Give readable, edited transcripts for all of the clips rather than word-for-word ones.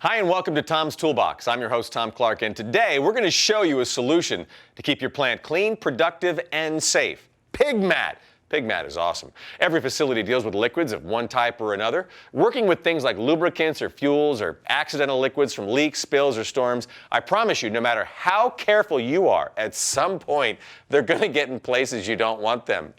Hi and welcome to Tom's Toolbox. I'm your host, Tom Clark, and today we're going to show you a solution to keep your plant clean, productive, and safe. Pig mat. Pig mat is awesome. Every facility deals with liquids of one type or another. Working with things like lubricants or fuels or accidental liquids from leaks, spills, or storms, I promise you, no matter how careful you are, at some point, they're going to get in places you don't want them.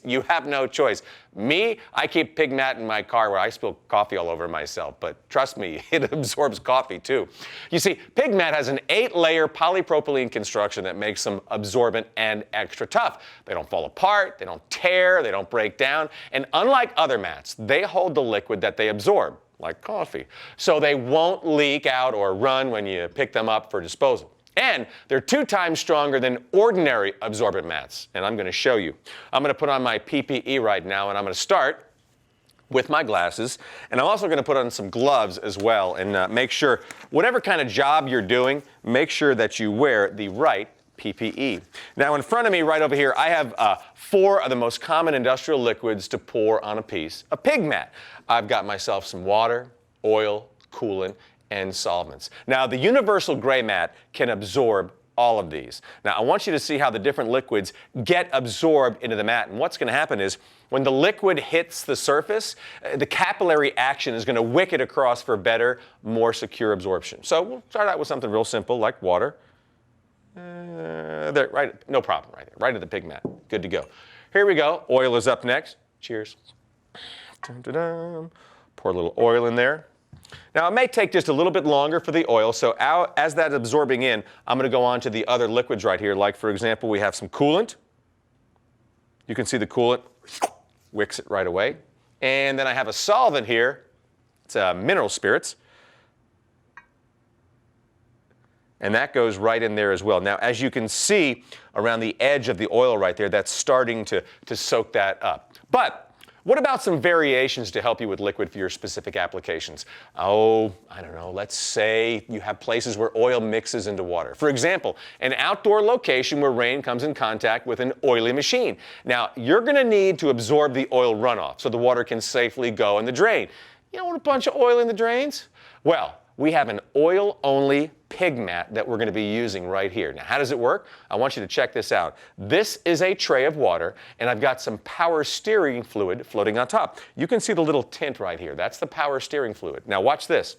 You have no choice. Me, I keep pig mat in my car where I spill coffee all over myself, but trust me, it absorbs coffee too. You see, pig mat has an 8-layer polypropylene construction that makes them absorbent and extra tough. They don't fall apart, they don't tear, they don't break down, and unlike other mats, they hold the liquid that they absorb, like coffee, so they won't leak out or run when you pick them up for disposal. And they're 2 times stronger than ordinary absorbent mats, and I'm going to show you. I'm going to put on my PPE right now, and I'm going to start with my glasses, and I'm also going to put on some gloves as well, and make sure, whatever kind of job you're doing, make sure that you wear the right PPE. Now in front of me right over here, I have 4 of the most common industrial liquids to pour on a piece of pig mat. I've got myself some water, oil, coolant, and solvents. Now the universal gray mat can absorb all of these. Now I want you to see how the different liquids get absorbed into the mat, and what's going to happen is when the liquid hits the surface, the capillary action is going to wick it across for better, more secure absorption. So we'll start out with something real simple like water. There, right, no problem, right there, right at the pig mat. Good to go. Here we go. Oil is up next. Cheers. Dun, dun, dun. Pour a little oil in there. Now, it may take just a little bit longer for the oil, so as that's absorbing in, I'm going to go on to the other liquids right here. Like, for example, we have some coolant. You can see the coolant wicks it right away. And then I have a solvent here. It's mineral spirits. And that goes right in there as well. Now, as you can see around the edge of the oil right there, that's starting to soak that up. But what about some variations to help you with liquid for your specific applications? Oh, I don't know, let's say you have places where oil mixes into water. For example, an outdoor location where rain comes in contact with an oily machine. Now, you're going to need to absorb the oil runoff so the water can safely go in the drain. You don't want a bunch of oil in the drains? Well, we have an oil-only pig mat that we're going to be using right here. Now, how does it work? I want you to check this out. This is a tray of water, and I've got some power steering fluid floating on top. You can see the little tint right here. That's the power steering fluid. Now, watch this.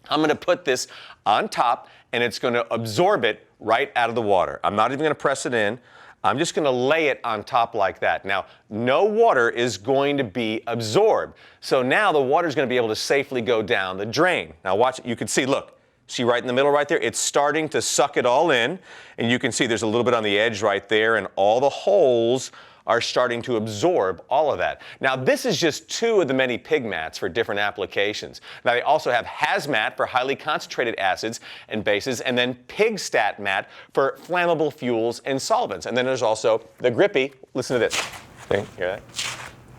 I'm going to put this on top, and it's going to absorb it right out of the water. I'm not even going to press it in. I'm just going to lay it on top like that. Now, no water is going to be absorbed. So now the water is going to be able to safely go down the drain. Now watch it. You can see, look, see right in the middle right there? It's starting to suck it all in. And you can see there's a little bit on the edge right there, and all the holes are starting to absorb all of that. Now, this is just 2 of the many pig mats for different applications. Now, they also have hazmat for highly concentrated acids and bases, and then pig stat mat for flammable fuels and solvents. And then there's also the grippy. Listen to this. See, hear that?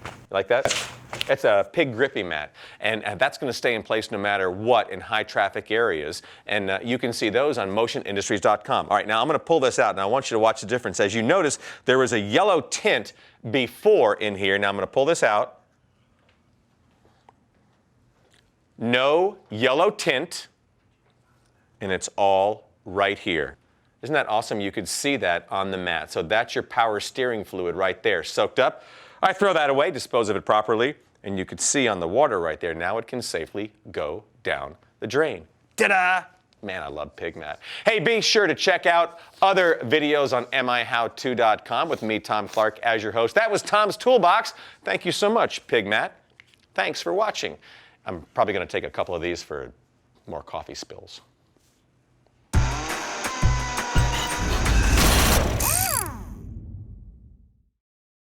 You like that? It's a pig grippy mat, and that's going to stay in place no matter what in high traffic areas, and you can see those on motionindustries.com. All right, now I'm going to pull this out, and I want you to watch the difference. As you notice, there was a yellow tint before in here. Now I'm going to pull this out. No yellow tint, and it's all right here. Isn't that awesome? You could see that on the mat. So that's your power steering fluid right there, soaked up. I throw that away, dispose of it properly, and you can see on the water right there, now it can safely go down the drain. Ta-da! Man, I love pig mat. Hey, be sure to check out other videos on mihowto.com with me, Tom Clark, as your host. That was Tom's Toolbox. Thank you so much, pig mat. Thanks for watching. I'm probably going to take a couple of these for more coffee spills.